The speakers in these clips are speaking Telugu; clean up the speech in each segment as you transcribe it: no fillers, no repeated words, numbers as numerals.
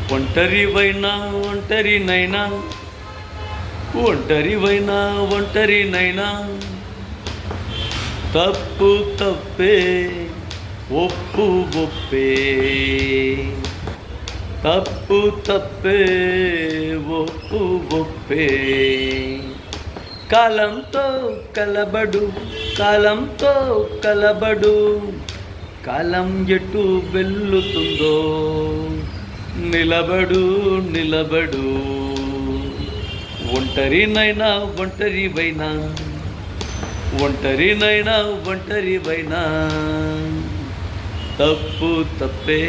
ఒంటరివైనా ఒంటరినైనా ఒంటరివైనా ఒంటరినైనా తప్పు తప్పే ఒప్పు ఒప్పే తప్పు తప్పే ఒప్పు ఒప్పే కాలంతో కలబడు కాలంతో కలబడు కాలం ఎటు వెళ్ళుతుందో నిలబడు నిలబడు ఒంటరినైనా ఒంటరివైనా ఒంటరినైనా ఒంటరివైనా తప్పు తప్పే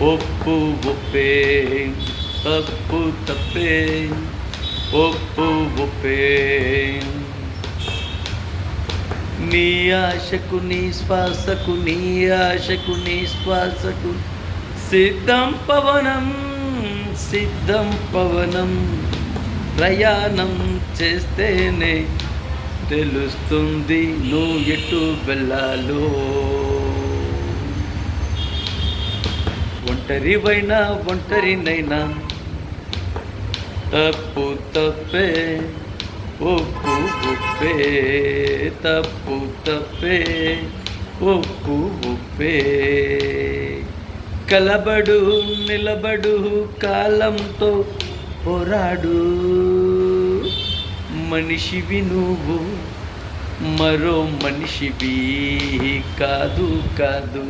ఒప్పు ఒప్పే తప్పు తప్పే ఒప్పు ఒప్పే నీ ఆశకు నీ శ్వాసకు నీ ఆశకు నీ శ్వాసకు సిద్ధం పవనం ప్రయాణం చేస్తేనే తెలుస్తుంది నువ్వు ఎటు వెళ్ళాలో ఒంటరివైనా ఒంటరినైనా తప్పు తప్పే ఒప్పు ఒప్పే తప్పు తప్పే ఒప్పు ఒప్పే కలబడు నిలబడు కాలంతో పోరాడు మనిషివి నువ్వు మరో మనిషివి కాదు కాదు